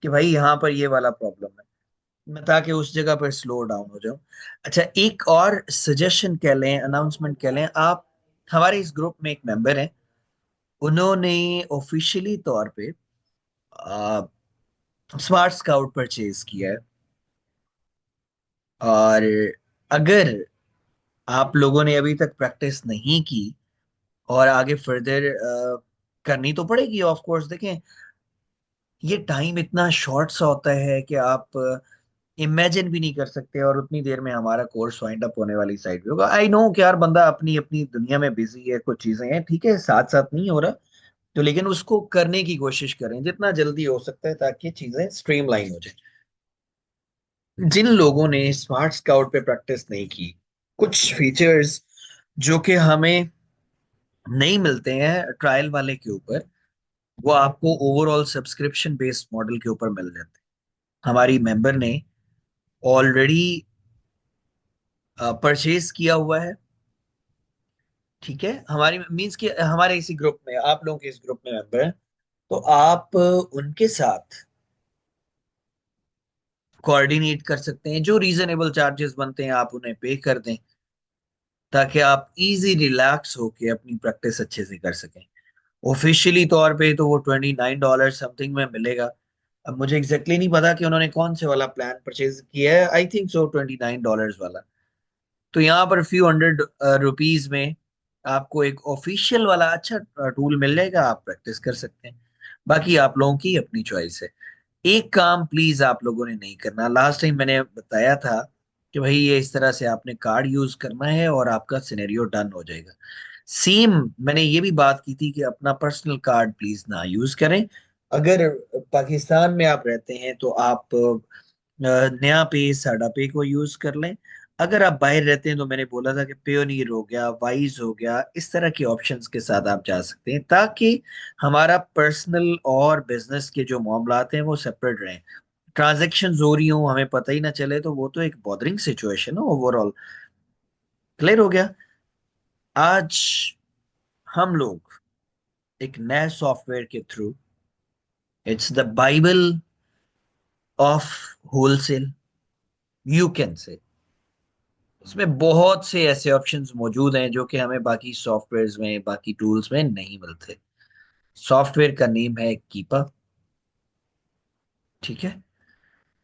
कि भाई यहाँ पर ये वाला प्रॉब्लम है, मैं ताकि उस जगह पर स्लो डाउन हो जाऊं। अच्छा, एक और सजेशन कह लें, अनाउंसमेंट कह लें, आप हमारे इस ग्रुप में एक मेंबर हैं, उन्होंने ऑफिशियली तौर पे स्मार्ट स्काउट परचेज किया है। और अगर आप लोगों ने अभी तक प्रैक्टिस नहीं की और आगे फर्दर करनी तो पड़ेगी ऑफ कोर्स। देखें, ये टाइम इतना शॉर्ट सा होता है कि आप इमेजिन भी नहीं कर सकते, और उतनी देर में हमारा कोर्स वाइंड अप होने वाली साइड पे होगा। आई नो कि यार बंदा अपनी अपनी दुनिया में बिजी है, कुछ चीजें हैं, ठीक है, साथ साथ नहीं हो रहा, तो लेकिन उसको करने की कोशिश करें जितना जल्दी हो सकता है, ताकि चीजें स्ट्रीमलाइन हो जाए। जिन लोगों ने स्मार्ट स्काउट पे प्रैक्टिस नहीं की, कुछ फीचर्स जो कि हमें नहीं मिलते हैं ट्रायल वाले के ऊपर, वो आपको ओवरऑल सब्सक्रिप्शन बेस्ड मॉडल के ऊपर मिल जाते हैं। हमारी मेंबर ने ऑलरेडी परचेज किया हुआ है, ठीक है, हमारी मींस कि हमारे इसी ग्रुप में, आप लोगों के इस ग्रुप में मेंबर हैं, तो आप उनके साथ कोऑर्डिनेट कर सकते हैं। जो रीजनेबल चार्जेस बनते हैं आप उन्हें पे कर दें, ताकि आप इजी रिलैक्स होके अपनी प्रैक्टिस अच्छे से कर सकें। ऑफिशियली तौर पे तो वो $29 समथिंग में मिलेगा। अब मुझे एग्जैक्टली नहीं पता कि उन्होंने कौन से वाला प्लान परचेज किया है, आई थिंक सो $29 वाला। तो यहाँ पर फ्यू हंड्रेड रुपीज में आपको एक ऑफिशियल वाला अच्छा टूल मिल जाएगा, आप प्रैक्टिस कर सकते हैं। बाकी आप लोगों की अपनी चॉइस है। एक काम प्लीज आप लोगों ने नहीं करना, लास्ट टाइम मैंने बताया था कि भाई ये इस तरह से आपने कार्ड यूज करना है और आपका सिनेरियो डन हो जाएगा। सेम मैंने ये भी बात की थी कि अपना पर्सनल कार्ड प्लीज ना यूज करें। अगर पाकिस्तान में आप रहते हैं तो आप नया पे, साडा पे को यूज कर लें। अगर आप बाहर रहते हैं तो मैंने बोला था कि पेयोनीर हो गया, वाइज हो गया, इस तरह के ऑप्शंस के साथ आप जा सकते हैं, ताकि हमारा पर्सनल और बिजनेस के जो मामलात हैं वो सेपरेट रहें। ट्रांजेक्शन हो रही हो हमें पता ही ना चले, तो वो तो एक बॉदरिंग सिचुएशन है ओवरऑल। क्लियर हो गया? आज हम लोग एक नए सॉफ्टवेयर के through, it's the Bible of wholesale, you can say, उसमें बहुत से ऐसे ऑप्शंस मौजूद हैं जो कि हमें बाकी सॉफ्टवेयर्स में, बाकी टूल्स में नहीं मिलते। सॉफ्टवेयर का नेम है कीपा, ठीक है,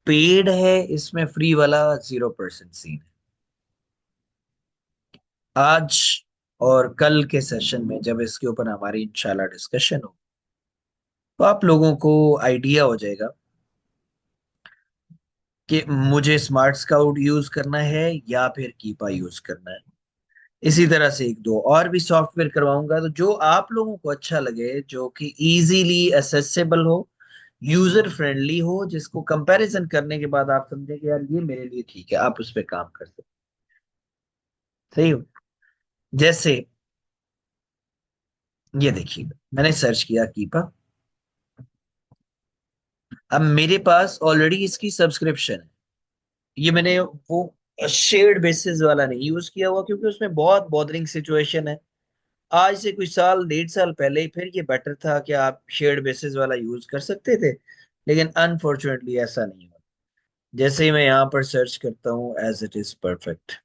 पेड है, इसमें फ्री वाला 0% सीन है। आज और कल के सेशन में जब इसके ऊपर हमारी इंशाल्लाह डिस्कशन हो, तो आप लोगों को आइडिया हो जाएगा कि मुझे स्मार्ट स्काउट यूज करना है या फिर कीपा यूज करना है। इसी तरह से एक दो और भी सॉफ्टवेयर करवाऊंगा, तो जो आप लोगों को अच्छा लगे, जो कि इजीली एसेसेबल हो, यूजर फ्रेंडली हो, जिसको कंपैरिजन करने के बाद आप समझे कि यार ये मेरे लिए ठीक है, आप उस पर काम कर सकते। सही हो? जैसे ये देखिए, मैंने सर्च किया कीपा, अब मेरे पास ऑलरेडी इसकी सब्सक्रिप्शन है। ये मैंने वो शेयर्ड बेसिस वाला नहीं यूज किया हुआ, क्योंकि उसमें बहुत बॉदरिंग सिचुएशन है। आज से कुछ साल, 1.5 साल पहले ही फिर ये बेटर था कि आप शेयर्ड बेसिस वाला यूज कर सकते थे, लेकिन अनफॉर्चुनेटली ऐसा नहीं हुआ। जैसे ही मैं यहाँ पर सर्च करता हूँ, एज इट इज परफेक्ट।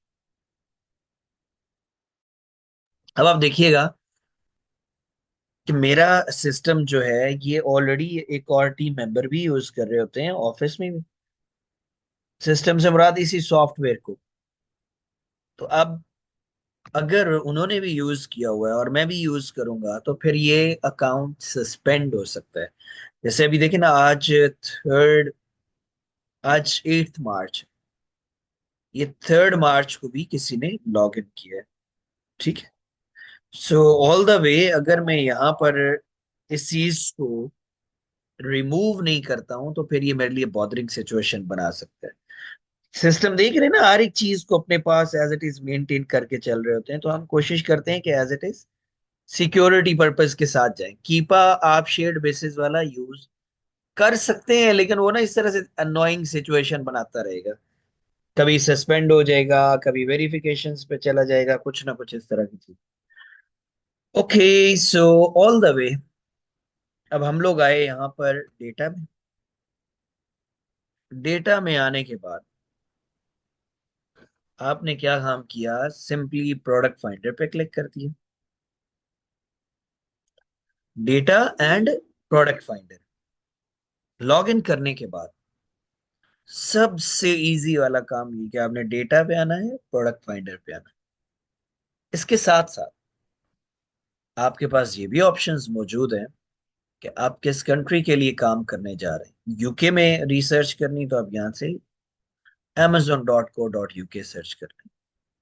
अब आप देखिएगा कि मेरा सिस्टम जो है, ये ऑलरेडी एक और टीम मेंबर भी यूज कर रहे होते हैं ऑफिस में भी। सिस्टम से मुराद इसी सॉफ्टवेयर को। तो अब अगर उन्होंने भी यूज किया हुआ है और मैं भी यूज करूंगा, तो फिर ये अकाउंट सस्पेंड हो सकता है। जैसे अभी देखिए ना, आज 8 मार्च, ये 3 मार्च को भी किसी ने लॉग इन किया है, ठीक है। सो ऑल द वे, अगर मैं यहाँ पर इस चीज को रिमूव नहीं करता हूं, तो फिर ये मेरे लिए बॉदरिंग सिचुएशन बना सकता है। सिस्टम देख रहे हैं ना, हर एक चीज को अपने पास एज इट इज मेंटेन करके चल रहे होते हैं, तो हम कोशिश करते हैं कि as it is security purpose के साथ जाएं। कीपा आप शेयर्ड बेसिस वाला यूज कर सकते हैं, लेकिन वो ना इस तरह से अननोइंग सिचुएशन बनाता रहेगा। कभी सस्पेंड हो जाएगा, कभी वेरिफिकेशंस पे चला जाएगा, कुछ ना कुछ इस तरह की चीज। Okay, so all the way, अब हम लोग आए यहाँ पर डेटा में। डेटा में आने के बाद आपने क्या काम किया, सिंपली प्रोडक्ट फाइंडर पे क्लिक कर दिया, data and product finder. Log in करने के बाद सबसे इजी वाला काम ये कि आपने डेटा पे आना है, प्रोडक्ट फाइंडर पे आना है। इसके साथ साथ आपके पास ये भी ऑप्शंस मौजूद हैं कि आप किस कंट्री के लिए काम करने जा रहे हैं। यूके में रिसर्च करनी तो आप यहाँ से amazon.co.uk सर्च कर लें।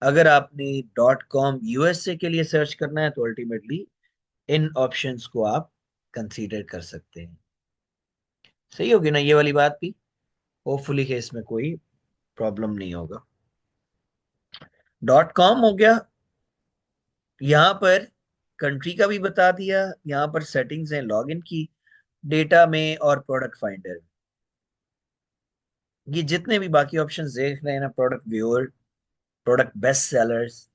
अगर आपने .com यूएसए के लिए सर्च करना है तो अल्टीमेटली इन ऑप्शंस को आप कंसीडर कर सकते हैं। सही होगी ना ये वाली बात भी। होपफुली कि इसमें कोई प्रॉब्लम नहीं होगा। .com हो गया। यहाँ पर कंट्री का भी बता दिया, यहाँ पर सेटिंग्स हैं लॉगिन की, डेटा में और प्रोडक्ट फाइंडर। ये जितने भी बाकी ऑप्शंस देख रहे हैं ना, product viewer, product best sellers,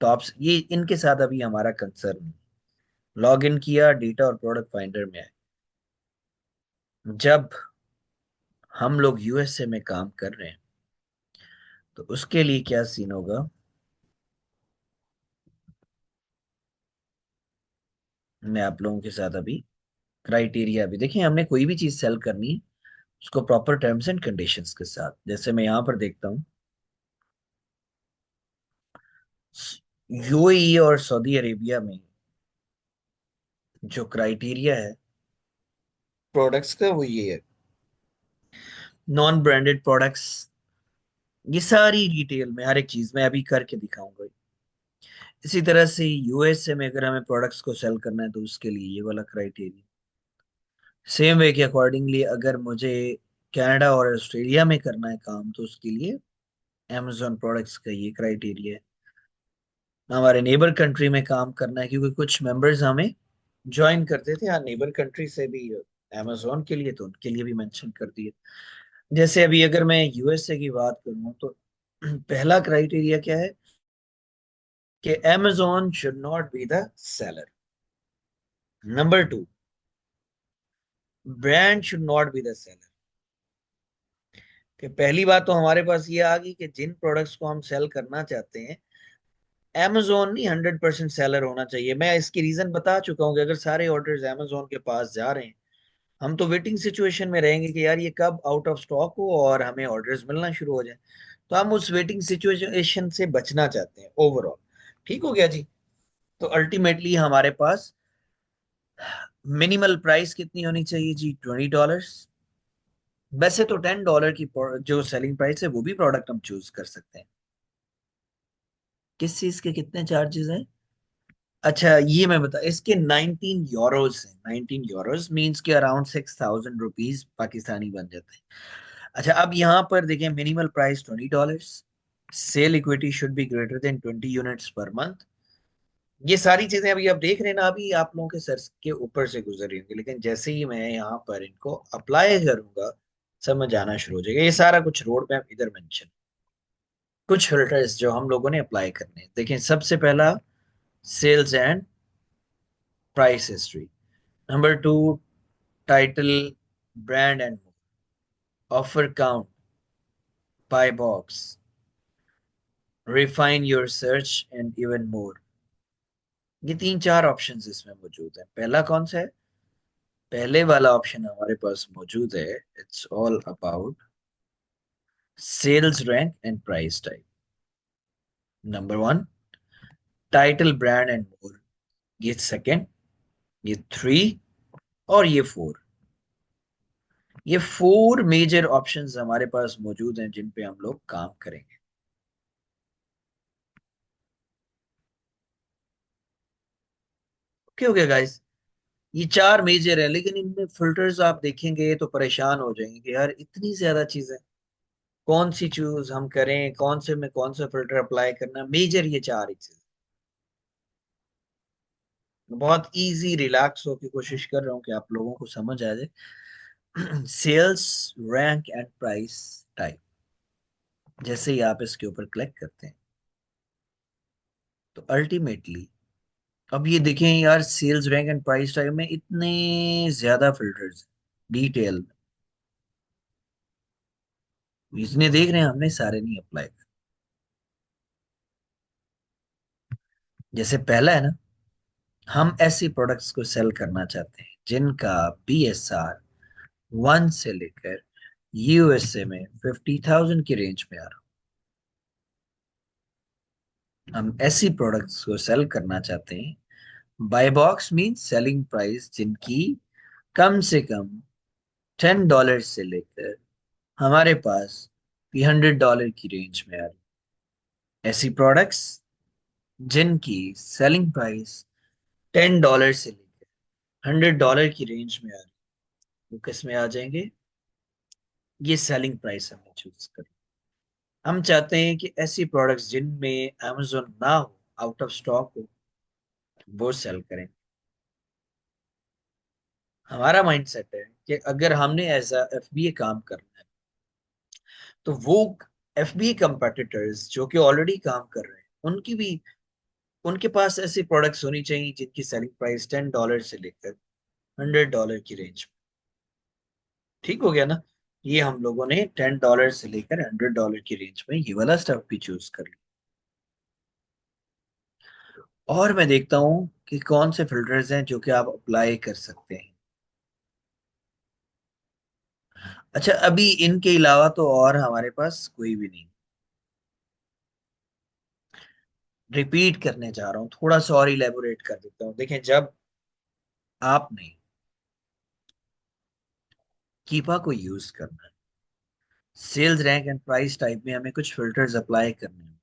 tops, ये इनके साथ अभी हमारा कंसर्न नहीं। लॉग इन किया, डेटा और प्रोडक्ट फाइंडर में आए। जब हम लोग यूएसए में काम कर रहे हैं तो उसके लिए क्या सीन होगा, मैं आप लोगों के साथ अभी क्राइटेरिया भी देखिए। हमने कोई भी चीज सेल करनी है उसको प्रॉपर टर्म्स एंड कंडीशंस के साथ, जैसे मैं यहाँ पर देखता हूँ यूएई और सऊदी अरेबिया में जो क्राइटेरिया है प्रोडक्ट्स का वो ये है, नॉन ब्रांडेड प्रोडक्ट्स। ये सारी डिटेल में हर एक चीज मैं अभी करके दिखाऊंगा। इसी तरह से यूएसए में अगर हमें प्रोडक्ट्स को सेल करना है तो उसके लिए ये वाला क्राइटेरिया। सेम वे के अकॉर्डिंगली अगर मुझे कनाडा और ऑस्ट्रेलिया में करना है काम तो उसके लिए amazon प्रोडक्ट्स का ये क्राइटेरिया है। हमारे नेबर कंट्री में काम करना है क्योंकि कुछ मेंबर्स हमें ज्वाइन करते थे, हाँ नेबर कंट्री से भी amazon के लिए, तो उनके लिए भी मेंशन कर दिए। जैसे अभी अगर मैं यूएसए की बात करूं तो पहला क्राइटेरिया क्या है कि amazon should not be the seller. Number two, brand should not be the seller. कि पहली बात तो हमारे पास ये आ गई कि जिन प्रोडक्ट्स को हम सेल करना चाहते हैं amazon नहीं 100% सेलर होना चाहिए। मैं इसकी रीजन बता चुका हूँ कि अगर सारे ऑर्डर्स amazon के पास जा रहे हैं हम तो वेटिंग सिचुएशन में रहेंगे कि यार ये कब आउट ऑफ स्टॉक हो और हमें ऑर्डर्स मिलना शुरू हो जाए। तो हम उस वेटिंग सिचुएशन से बचना चाहते हैं ओवरऑल। ठीक हो गया जी। तो अल्टीमेटली हमारे पास मिनिमल प्राइस कितनी होनी चाहिए जी, $20। वैसे तो $10 की जो सेलिंग प्राइस है वो भी प्रोडक्ट हम चूज कर सकते हैं। किस चीज के कितने चार्जेस हैं, अच्छा ये मैं बता, इसके 19 यूरोज हैं। 19 यूरोज मीन्स के अराउंड ₹6,000 पाकिस्तानी बन जाते हैं। अच्छा अब यहाँ पर देखें, minimal price $20, sale equity should be greater than 20 units per month. ये सारी चीजें अभी आप देख रहे हैं ना, अभी आप लोगों के सर के ऊपर से गुजर रही होंगी, लेकिन जैसे ही मैं यहाँ पर इनको अप्लाई करूंगा समझ आना शुरू हो जाएगा। ये सारा कुछ रोड मैप इधर मेंशन, कुछ फिल्टर्स जो हम लोगों ने अप्लाई करने हैं। देखें सबसे पहला sales and price history. Number two, title, brand and offer count, buy box, refine your search and even more. ये तीन चार ऑप्शंस इसमें मौजूद है। पहला कौन सा है, पहले वाला ऑप्शन हमारे पास मौजूद है, it's all about sales rank and price type. Number one, title, brand and more, ये सेकंड, ये थ्री और ये फोर। ये फोर मेजर ऑप्शंस हमारे पास मौजूद हैं जिन पे हम लोग काम करेंगे। ओके हो गया गाइस। ये चार मेजर है लेकिन इनमें फिल्टर्स आप देखेंगे तो परेशान हो जाएंगे कि यार इतनी ज्यादा चीजें कौन सी चूज हम करें, कौन से में कौन सा फिल्टर अप्लाई करना। मेजर ये चार ही चीज, बहुत इजी रिलैक्स होकर कोशिश कर रहा हूँ कि आप लोगों को समझ आ जाए। Sales rank and price type, जैसे ही आप इसके ऊपर क्लिक करते हैं तो अल्टीमेटली अब ये देखें यार, sales rank and price type में इतने ज्यादा फिल्टर्स डिटेल। जितने देख रहे हैं हमने सारे नहीं अप्लाई। जैसे पहला है ना, हम ऐसी प्रोडक्ट्स को सेल करना चाहते हैं जिनका BSR 1 से लेकर USA में 50,000 की रेंज में आ रहा हो। हम ऐसी प्रोडक्ट्स को सेल करना चाहते हैं, buy box mean selling price जिनकी कम से कम $10 से लेकर हमारे पास $300 की रेंज में आ रही। ऐसी प्रोडक्ट्स जिनकी सेलिंग प्राइस $10 से लेकर $100 की रेंज में आ रही, वो किस में आ जाएंगे? ये सेलिंग प्राइस हमें चूज करें। हम चाहते हैं कि ऐसी प्रोडक्ट्स जिनमें Amazon ना हो, आउट ऑफ स्टॉक हो, वो सेल करें। हमारा माइंडसेट है कि अगर हमने ऐसा FBA काम करना है, तो वो FBA कंपटीटर्स जो कि ऑलरेडी काम कर रहे हैं, उनके पास ऐसी प्रोडक्ट्स होनी चाहिए जिनकी सेलिंग प्राइस $10 से लेकर $100 की रेंज में। ठीक हो गया ना? ये हम लोगों ने $10 से लेकर $100 की रेंज में ये वाला स्टफ भी चूज कर लिया। और मैं देखता हूँ कि कौन से फिल्टर्स हैं जो कि आप अप्लाई कर सकते हैं। अच्छा, अभी इनके अलावा तो और हमारे पास कोई भी नहीं। रिपीट करने जा रहा हूँ, थोड़ा सा और इलेबोरेट कर देता हूँ। देखें, जब आपने कीपा को यूज करना है, sales rank and price type में हमें कुछ फिल्टर्स अप्लाई करने हैं।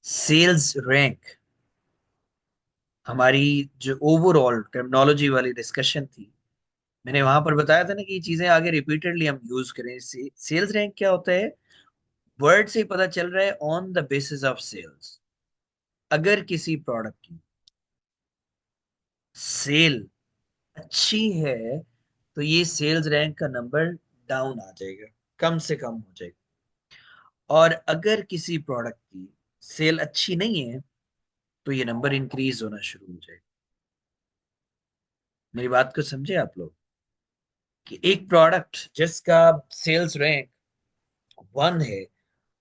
सेल्स रैंक हमारी जो ओवरऑल टर्मिनोलॉजी वाली डिस्कशन थी, मैंने वहां पर बताया था ना कि ये चीजें आगे रिपीटेडली हम यूज करें। सेल्स रैंक क्या होता है? वर्ड से ही पता चल रहा है, on the basis of sales. अगर किसी प्रोडक्ट की सेल अच्छी है, तो ये सेल्स रैंक का नंबर डाउन आ जाएगा, कम से कम हो जाएगा। और अगर किसी प्रोडक्ट की सेल अच्छी नहीं है, तो ये नंबर इंक्रीज होना शुरू हो जाएगा। मेरी बात को समझे आप लोग? कि एक प्रोडक्ट जिसका सेल्स रैंक 1 है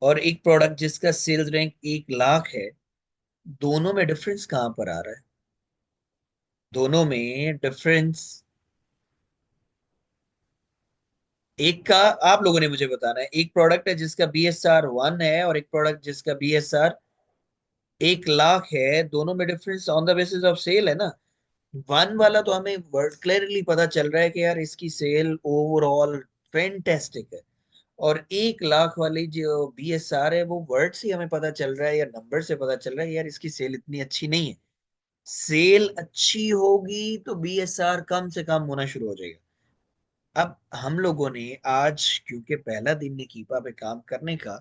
और एक प्रोडक्ट जिसका सेल्स रैंक 1 लाख है, दोनों में डिफरेंस कहाँ पर आ रहा है? दोनों में डिफरेंस, एक का आप लोगों ने मुझे बताना है। एक प्रोडक्ट है जिसका BSR 1 है और एक प्रोडक्ट जिसका BSR 1 लाख है, दोनों में difference on the basis of sale है ना। 1 वाला तो हमें वर्ड क्लियरली पता चल रहा है कि यार इसकी सेल ओवरऑल फैंटेस्टिक है। और 1 लाख वाली जो BSR है, वो वर्ड से हमें पता चल रहा है या नंबर से पता चल रहा है यार इसकी सेल इतनी अच्छी नहीं है। सेल अच्छी होगी तो BSR कम से कम होना शुरू हो जाएगा। अब हम लोगों ने आज, क्योंकि पहला दिन ने कीपा पे काम करने का,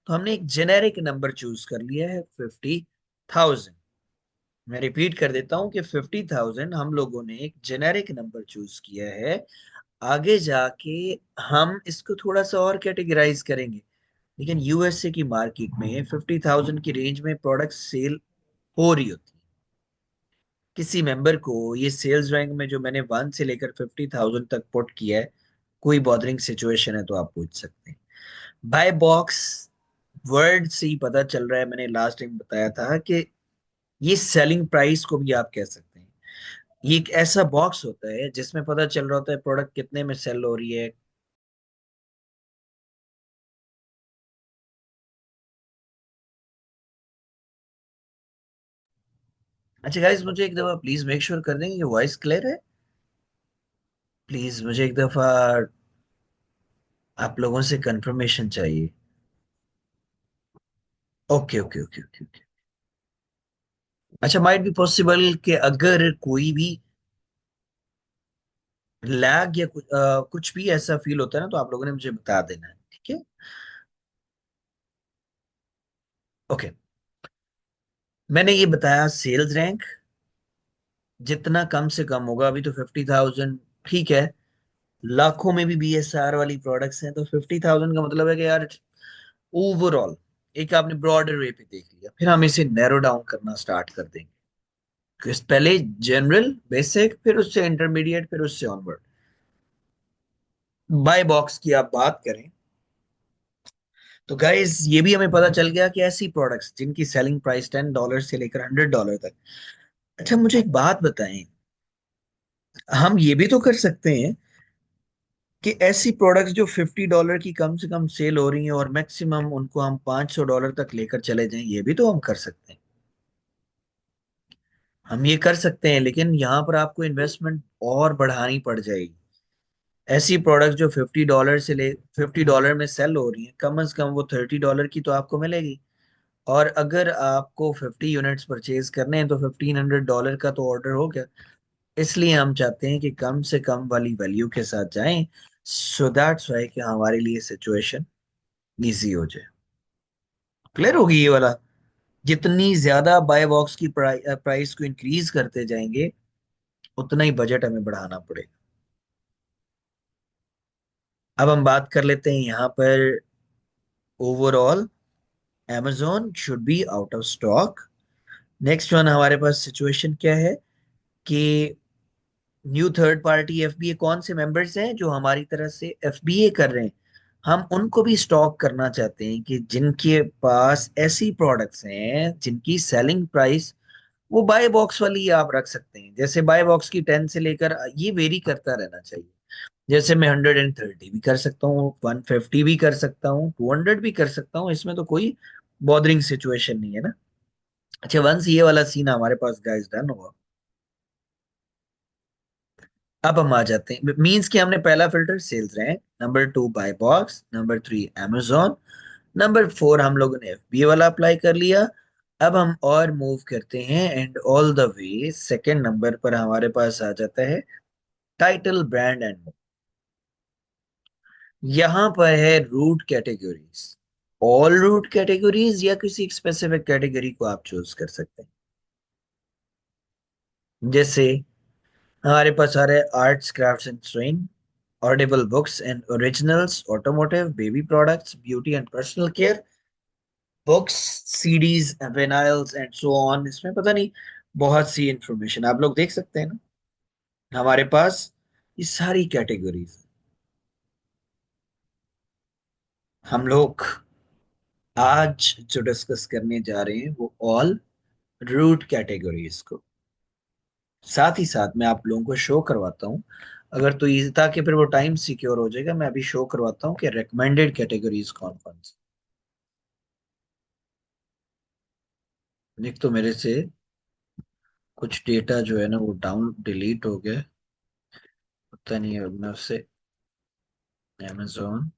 तो हमने एक जेनेरिक नंबर चूज कर लिया है, 50,000। मैं रिपीट कर देता हूं कि 50,000 हम लोगों ने एक जेनेरिक नंबर चूज किया है। आगे जाके हम इसको थोड़ा सा और कैटेगराइज करेंगे। लेकिन USA की मार्केट में 50,000 की रेंज में प्रोडक्ट सेल हो रही होती है। किसी मेंबर को ये सेल्स रैंक में जो मैंने 1 से लेकर 50,000 तक पुट किया है, कोई बॉदरिंग सिचुएशन है तो आप पूछ सकते हैं। बाय बॉक्स वर्ड से ही पता चल रहा है, मैंने लास्ट टाइम बताया था कि ये सेलिंग प्राइस को भी आप कह सकते हैं। ये एक ऐसा बॉक्स होता है जिसमें पता चल रहा होता है प्रोडक्ट कितने में सेल हो रही है। अच्छा गाइस, मुझे एक दफा प्लीज मेक श्योर कर देंगे कि वॉइस क्लियर है। प्लीज मुझे एक दफा आप लोगों से कंफर्मेशन चाहिए। Okay okay okay okay okay. अच्छा, माइट बी पॉसिबल कि अगर कोई भी लैग या कुछ भी ऐसा फील होता है ना, तो आप लोगों ने मुझे बता देना है, ठीक है? ओके। मैंने ये बताया सेल्स रैंक जितना कम से कम होगा, अभी तो 50,000 ठीक है। लाखों में भी BSR वाली प्रोडक्ट्स हैं, तो 50,000 का मतलब है कि यार ओवरऑल एक आपने ब्रॉडर वे पे देख लिया, फिर हम इसे नैरो डाउन करना स्टार्ट कर देंगे। पहले जनरल बेसिक, फिर उससे इंटरमीडिएट, फिर उससे ऑनवर्ड। बाय बॉक्स की आप बात करें तो गाइस ये भी हमें पता चल गया कि ऐसी प्रोडक्ट्स जिनकी सेलिंग प्राइस $10 से लेकर $100 तक। अच्छा मुझे एक बात बताएं, हम ये भी तो कर सकते हैं कि ऐसी प्रोडक्ट्स जो $50 की कम से कम सेल हो रही हैं और मैक्सिमम उनको हम $500 तक लेकर चले जाएं, ये भी तो हम कर सकते हैं। हम ये कर सकते हैं, लेकिन यहाँ पर आपको इन्वेस्टमेंट और बढ़ानी पड़ जाएगी। ऐसी प्रोडक्ट जो $50 में सेल हो रही है, कम से कम वो $30 की तो आपको मिलेगी। और अगर आपको 50 यूनिट्स परचेज करने हैं तो $1500 का तो ऑर्डर हो गया। इसलिए हम चाहते हैं कि कम से कम वाली वैल्यू के साथ जाएं, सो दैट्स वाई कि हमारे लिए सिचुएशन इजी हो जाए। क्लियर होगी ये वाला। जितनी ज्यादा बाय बॉक्स की प्राइस को इंक्रीज करते जाएंगे, उतना ही बजट हमें बढ़ाना पड़ेगा। अब हम बात कर लेते हैं यहाँ पर overall amazon should be out of stock. Next one हमारे पास सिचुएशन क्या है कि न्यू थर्ड पार्टी एफबीए कौन से मेंबर्स हैं जो हमारी तरह से एफबीए कर रहे हैं। हम उनको भी स्टॉक करना चाहते हैं कि जिनके पास ऐसी प्रोडक्ट्स हैं जिनकी सेलिंग प्राइस वो बाय बॉक्स वाली आप रख सकते हैं। जैसे बाय बॉक्स की 10 से लेकर ये वेरी करता रहना चाहिए। जैसे मैं 130 भी कर सकता हूँ, 150 भी कर सकता हूँ, 200 भी कर सकता हूँ, इसमें तो कोई बॉदरिंग सिचुएशन नहीं है ना। अच्छा वंस ये वाला सीन हमारे पास गाइस डन हुआ, अब हम आ जाते हैं, मींस कि हमने पहला filter sales rank, number 2 buy box, number 3 amazon, number 4 हम लोगों ने एफबीए वाला अप्लाई कर लिया। अब हम और मूव करते हैं and all the way second number पर हमारे पास आ जाता है टाइटल ब्रांड एंड। यहाँ पर है root categories, all root categories या किसी स्पेसिफिक कैटेगरी को आप चूज कर सकते हैं। जैसे हमारे पास आ रहे हैं arts crafts and swing, audible books and originals, automotive, baby products, beauty and personal care, books, CDs, vinyls and so on. इसमें पता नहीं बहुत सी इंफॉर्मेशन आप लोग देख सकते हैं ना हमारे पास, ये सारी कैटेगरीज हम लोग आज जो डिस्कस करने जा रहे हैं वो ऑल रूट कैटेगरीज को। साथ ही साथ मैं आप लोगों को शो करवाता हूँ, अगर तो ये ताकि फिर वो टाइम सिक्योर हो जाएगा, मैं अभी शो करवाता हूँ कि रिकमेंडेड कैटेगरीज कौन कौन सी। एक तो मेरे से कुछ डेटा जो है ना वो डाउन डिलीट हो गया, पता नहीं है मैं उससे amazon,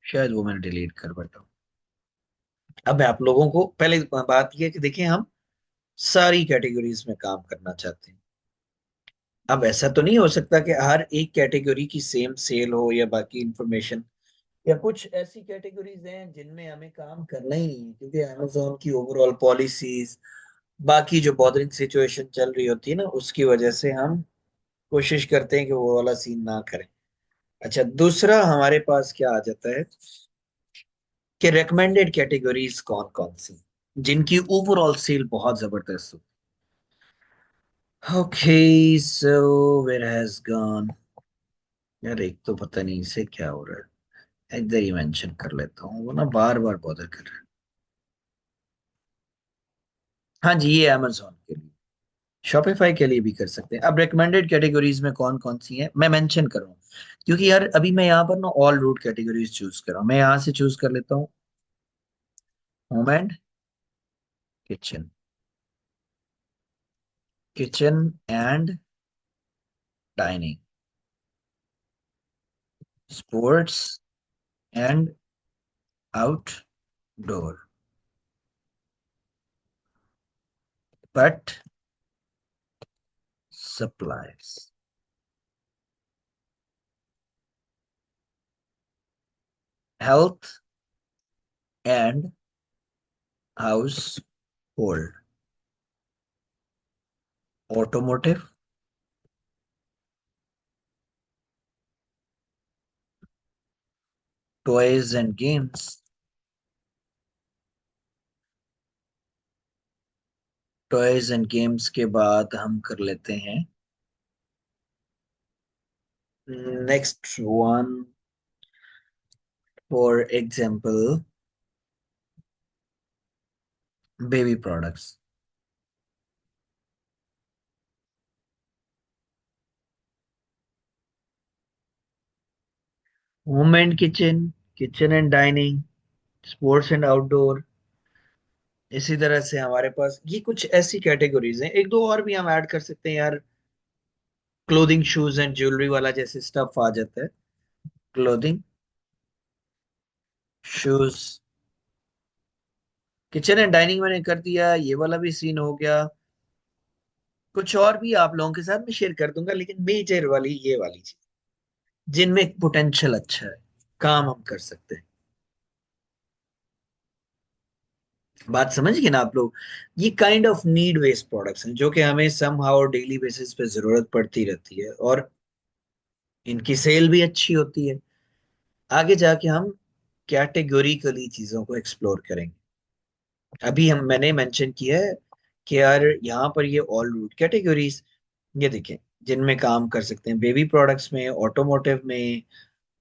शायद वो मैंने डिलीट कर बैठा हूँ। अब मैं आप लोगों को पहले बात यह है कि देखिए हम सारी कैटेगरीज में काम करना चाहते हैं। अब ऐसा तो नहीं हो सकता कि हर एक कैटेगरी की सेम सेल हो या बाकी इंफॉर्मेशन, या कुछ ऐसी कैटेगरीज हैं जिनमें हमें काम करना ही नहीं है क्योंकि अमेजोन की ओवरऑल पॉलिसीज, बाकी जो बॉर्डरिंग सिचुएशन चल रही होती है ना उसकी वजह से हम कोशिश करते हैं कि वो वाला सीन ना करें। अच्छा दूसरा हमारे पास क्या आ जाता है कि रेकमेंडेड कैटेगरीज कौन कौन सी जिनकी ओवरऑल सेल बहुत जबरदस्त हो। Okay so where has gone, यार एक तो पता नहीं इसे क्या हो रहा है, इधर ही मेंशन कर लेता हूँ, वो ना बार बार बॉदर कर रहा है। हाँ जी ये अमेजोन के लिए, शॉपिफाई के लिए भी कर सकते हैं। अब रिकमेंडेड कैटेगरीज में कौन कौन सी हैं मैं मेंशन करूँ, क्योंकि यार अभी मैं यहाँ पर ना ऑल रूट कैटेगरीज चूज कर रहा हूँ। मैं यहाँ से चूज कर लेता हूँ home and kitchen, kitchen and dining, sports and outdoor, but supplies, health and house hold, automotive, toys and games, toys and games के बाद हम कर लेते हैं Next one, for example, baby products. Home and kitchen, kitchen and dining, sports and outdoor. इसी तरह से हमारे पास ये कुछ ऐसी कैटेगरीज हैं, एक दो और भी हम ऐड कर सकते हैं यार। क्लोथिंग, शूज एंड ज्वेलरी वाला जैसे स्टफ आ जाता है। Clothing, shoes, kitchen and dining मैंने कर दिया, ये वाला भी सीन हो गया। कुछ और भी आप लोगों के साथ मैं शेयर कर दूंगा, लेकिन मेजर वाली ये वाली चीज जिनमें पोटेंशियल अच्छा है, काम हम कर सकते हैं। बात समझ गए ना आप लोग? ये kind of need based products हैं जो कि हमें सम हाउ डेली बेसिस पे जरूरत पड़ती रहती है, और इनकी सेल भी अच्छी होती है। आगे जाके हम कैटेगोरिकली चीजों को एक्सप्लोर करेंगे। अभी हम मैंने मेंशन किया है कि यार यहाँ पर ये ऑल रूट कैटेगरीज, ये देखें, जिनमें काम कर सकते हैं बेबी प्रोडक्ट्स में, ऑटोमोटिव में,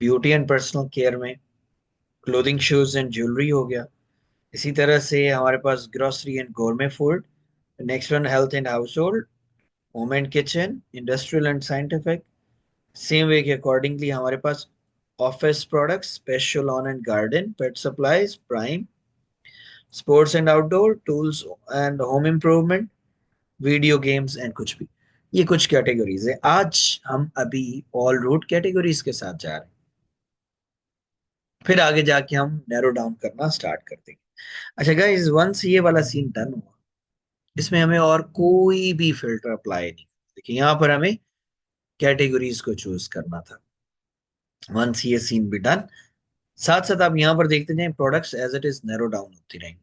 ब्यूटी एंड पर्सनल केयर में, क्लोथिंग, शूज एंड ज्वेलरी हो गया। इसी तरह से हमारे पास grocery and gourmet food. Next one, health and household, home and kitchen, industrial and scientific. Same way के अकॉर्डिंगली हमारे पास office products, special lawn and garden, pet supplies, prime, sports and outdoor, tools and home improvement, video games and कुछ भी। ये कुछ categories है। आज हम अभी ऑल रूट कैटेगरीज के साथ जा रहे हैं, फिर आगे जाके हम नैरो डाउन करना स्टार्ट कर देंगे। अच्छा गाइस, वंस ये वाला सीन डन हुआ, इसमें हमें और कोई भी फिल्टर अप्लाई नहीं। देखिए यहाँ पर हमें कैटेगरीज को चूज करना था। वंस ये सीन भी डन, साथ साथ आप यहाँ पर देखते जाएं products as it is narrow down होती रहेंगी।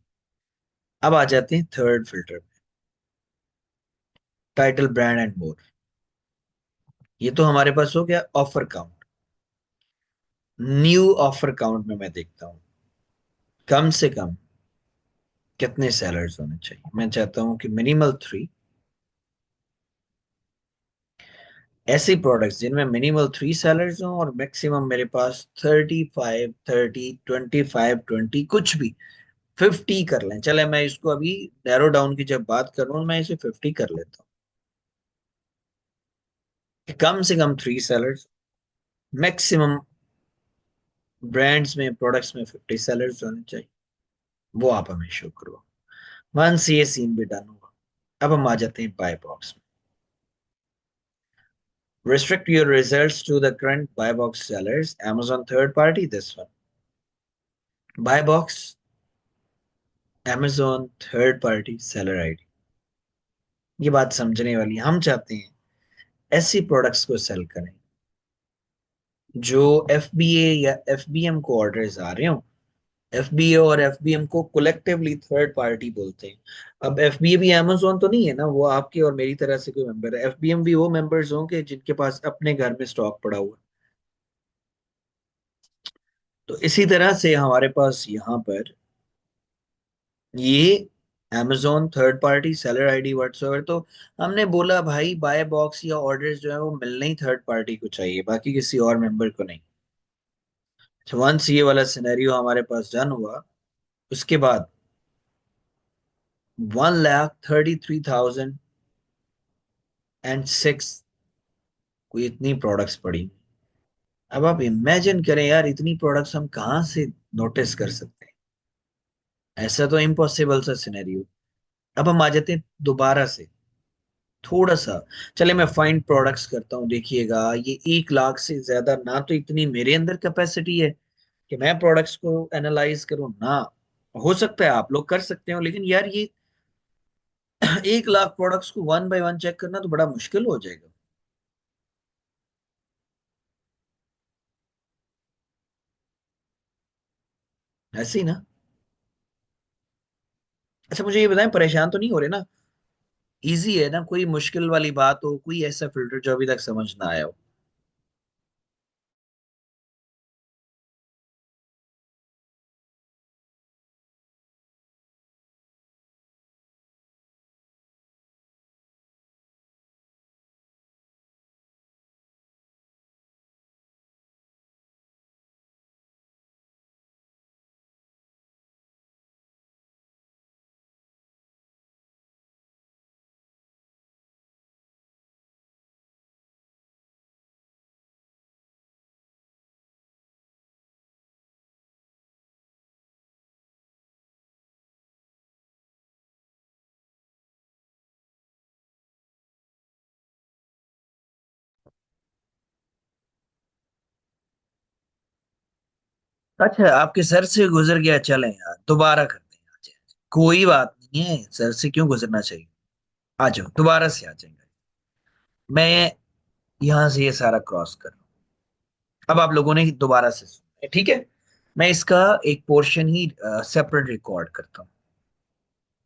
अब आ जाते हैं थर्ड फिल्टर पे, टाइटल, ब्रांड एंड मोर। ये तो हमारे पास हो गया offer count. New offer count में मैं देखता हूँ कम से कम कितने सेलर्स होने चाहिए। मैं चाहता हूँ कि मिनिमल 3 ऐसे प्रोडक्ट्स जिनमें मिनिमल 3 सेलर्स हों, और मैक्सिमम मेरे पास 35, 30, 25, 20, कुछ भी 50 कर लें। चले, मैं इसको अभी नैरो डाउन की जब बात कर रहा हूँ, मैं इसे 50 कर लेता हूँ। कम से कम 3 सेलर्स, मैक्सिमम ब्रांड्स में, प्रोडक्ट्स में 50 सेलर्स होने चाहिए। वो आप हमें शो करो। वंस ये सीन भी डन हुआ, अब हम आ जाते हैं बाय बॉक्स में। Restrict your results to the current buy box sellers. Amazon third party, this one. Buy box, Amazon third party seller ID। ये बात समझने वाली, हम चाहते हैं ऐसी प्रोडक्ट्स को सेल करें जो FBA या FBM को ऑर्डर्स आ रहे हो। FBA और FBM को कोलेक्टिवली थर्ड पार्टी बोलते हैं। अब FBA भी Amazon तो नहीं है ना, वो आपके और मेरी तरह से कोई मेंबर है। FBM भी वो मेंबर्स होंगे जिनके पास अपने घर में स्टॉक पड़ा हुआ है। तो इसी तरह से हमारे पास यहाँ पर ये Amazon third party seller ID whatsoever, तो हमने बोला भाई बाय बॉक्स या ऑर्डर्स जो है वो मिलने ही थर्ड पार्टी को चाहिए, बाकी किसी और मेंबर को नहीं। तो वंस ये वाला सिनेरियो हमारे पास डन हुआ, उसके बाद 1,33,006 कोई इतनी प्रोडक्ट्स पड़ी। अब आप इमेजिन करें यार, इतनी प्रोडक्ट्स हम कहाँ से नोटिस कर सकते हैं? ऐसा तो इम्पॉसिबल सा सिनेरियो। अब हम आ जाते हैं दोबारा से थोड़ा सा। चले, मैं फाइंड प्रोडक्ट्स करता हूँ। देखिएगा, ये 1 लाख से ज्यादा ना तो इतनी मेरे अंदर कैपेसिटी है कि मैं प्रोडक्ट्स को एनालाइज करूँ ना। हो सकता है आप लोग कर सकते हो, लेकिन यार ये 1 लाख प्रोडक्ट्स को वन बाय वन चेक करना तो बड़ा मुश्किल हो जाएगा। ऐसे ही ना? अच्छा मुझे ये बताएं, परेशान तो नहीं हो रहे ना? इजी है ना? कोई मुश्किल वाली बात हो, कोई ऐसा फिल्टर जो अभी तक समझ ना आया हो? अच्छा, आपके सर से गुजर गया, चलें यार दोबारा करते हैं आज। कोई बात नहीं है, सर से क्यों गुजरना चाहिए। आ जाओ, दोबारा से आ जाएंगे। मैं यहां से ये सारा क्रॉस कर रहा हूं, अब आप लोगों ने दोबारा से सुना है, ठीक है। मैं इसका एक पोर्शन ही सेपरेट रिकॉर्ड करता हूँ।